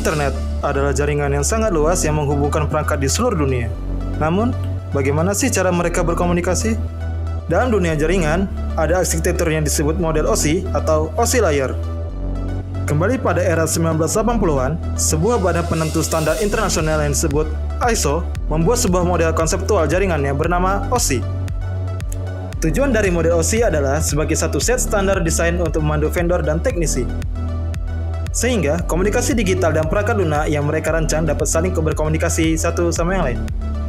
Internet adalah jaringan yang sangat luas yang menghubungkan perangkat di seluruh dunia. Namun, bagaimana sih cara mereka berkomunikasi? Dalam dunia jaringan, ada arsitektur yang disebut model OSI atau OSI layer. Kembali pada era 1980-an, sebuah badan penentu standar internasional yang disebut ISO membuat sebuah model konseptual jaringan yang bernama OSI. Tujuan dari model OSI adalah sebagai satu set standar desain untuk memandu vendor dan teknisi. Sehingga komunikasi digital dan perangkat lunak yang mereka rancang dapat saling berkomunikasi satu sama yang lain.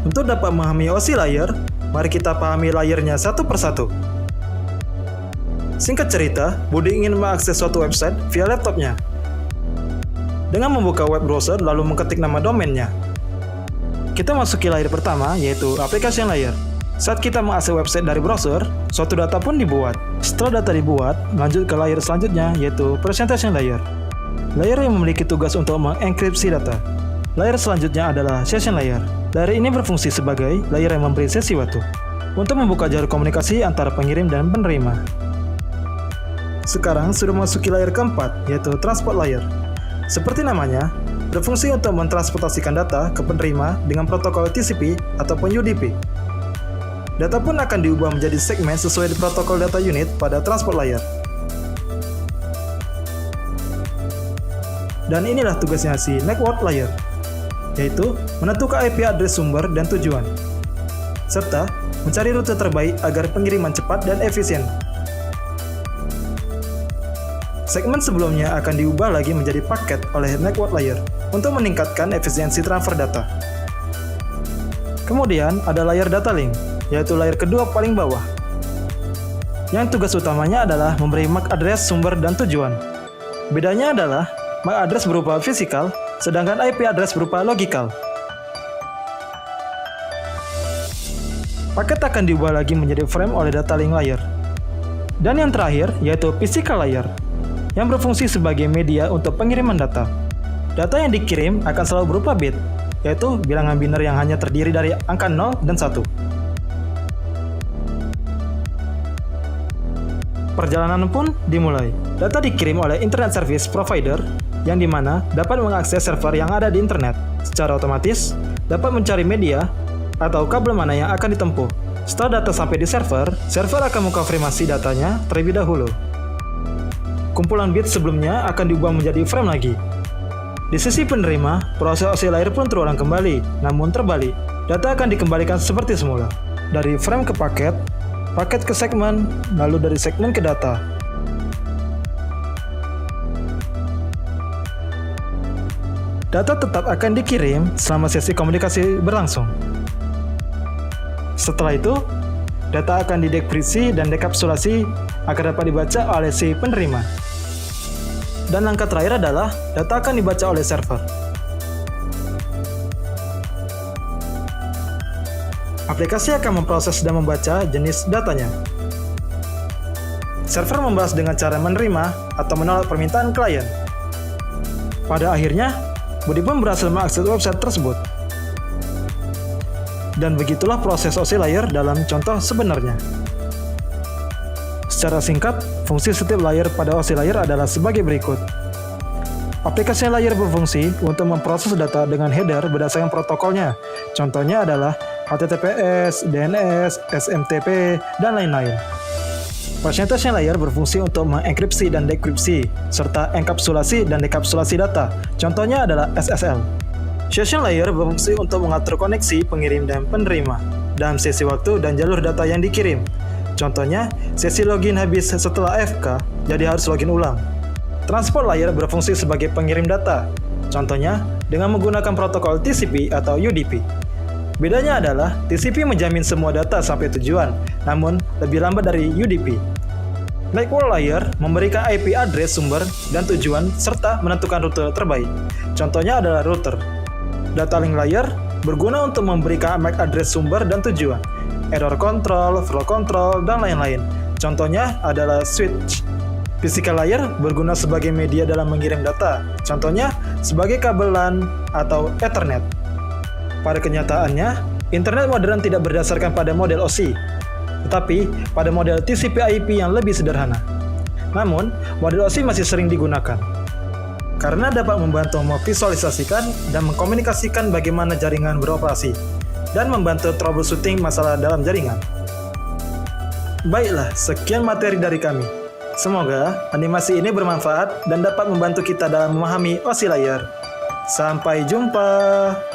Untuk dapat memahami OSI layer, mari kita pahami layernya satu persatu. Singkat cerita, Budi ingin mengakses suatu website via laptopnya. Dengan membuka web browser lalu mengetik nama domainnya. Kita masuki layer pertama, yaitu application layer. Saat kita mengakses website dari browser, suatu data pun dibuat. Setelah data dibuat, lanjut ke layer selanjutnya, yaitu presentation layer. Layer yang memiliki tugas untuk mengenkripsi data. Layer selanjutnya adalah session layer. Layer ini berfungsi sebagai layer yang memberi sesi waktu untuk membuka jalur komunikasi antara pengirim dan penerima. Sekarang sudah memasuki layer keempat, yaitu transport layer. Seperti namanya, berfungsi untuk mentransportasikan data ke penerima dengan protokol TCP ataupun UDP. Data pun akan diubah menjadi segmen sesuai protokol data unit pada transport layer. Dan inilah tugasnya si network layer, yaitu menentukan IP address sumber dan tujuan, serta mencari rute terbaik agar pengiriman cepat dan efisien. Segmen sebelumnya akan diubah lagi menjadi paket oleh network layer untuk meningkatkan efisiensi transfer data. Kemudian ada layer data link, yaitu layer kedua paling bawah, yang tugas utamanya adalah memberi MAC address sumber dan tujuan. Bedanya adalah MAC address berupa fisikal, sedangkan IP address berupa logikal. Paket akan diubah lagi menjadi frame oleh data link layer. Dan yang terakhir yaitu physical layer, yang berfungsi sebagai media untuk pengiriman data. Data yang dikirim akan selalu berupa bit, yaitu bilangan biner yang hanya terdiri dari angka 0 dan 1. Perjalanan pun dimulai. Data dikirim oleh Internet Service Provider, yang dimana dapat mengakses server yang ada di internet. Secara otomatis, dapat mencari media atau kabel mana yang akan ditempuh. Setelah data sampai di server akan mengkonfirmasi datanya terlebih dahulu. Kumpulan bit sebelumnya akan diubah menjadi frame lagi. Di sisi penerima, proses OSI layer pun terulang kembali, namun terbalik. Data akan dikembalikan seperti semula. Dari frame ke paket, paket ke segmen, lalu dari segmen ke data. Data tetap akan dikirim selama sesi komunikasi berlangsung. Setelah itu, data akan didekripsi dan dekapsulasi agar dapat dibaca oleh si penerima. Dan langkah terakhir adalah data akan dibaca oleh server. Aplikasi akan memproses dan membaca jenis datanya. Server membalas dengan cara menerima atau menolak permintaan klien. Pada akhirnya, Budi pun berhasil mengakses website tersebut. Dan begitulah proses OSI layer dalam contoh sebenarnya. Secara singkat, fungsi setiap layer pada OSI layer adalah sebagai berikut. Aplikasi layer berfungsi untuk memproses data dengan header berdasarkan protokolnya. Contohnya adalah HTTPS, DNS, SMTP, dan lain-lain. Presentation layer berfungsi untuk mengenkripsi dan dekripsi, serta enkapsulasi dan dekapsulasi data. Contohnya adalah SSL. Session layer berfungsi untuk mengatur koneksi pengirim dan penerima dalam sesi waktu dan jalur data yang dikirim. Contohnya, sesi login habis setelah AFK, jadi harus login ulang. Transport layer berfungsi sebagai pengirim data. Contohnya, dengan menggunakan protokol TCP atau UDP. Bedanya adalah TCP menjamin semua data sampai tujuan, namun lebih lambat dari UDP. Network layer memberikan IP address sumber dan tujuan serta menentukan rute terbaik. Contohnya adalah router. Data link layer berguna untuk memberikan MAC address sumber dan tujuan, error control, flow control, dan lain-lain. Contohnya adalah switch. Physical layer berguna sebagai media dalam mengirim data. Contohnya sebagai kabel LAN atau Ethernet. Pada kenyataannya, internet modern tidak berdasarkan pada model OSI, tetapi pada model TCP/IP yang lebih sederhana. Namun, model OSI masih sering digunakan. karena dapat membantu memvisualisasikan dan mengkomunikasikan bagaimana jaringan beroperasi, dan membantu troubleshooting masalah dalam jaringan. Baiklah, sekian materi dari kami. Semoga animasi ini bermanfaat dan dapat membantu kita dalam memahami OSI Layar. Sampai jumpa!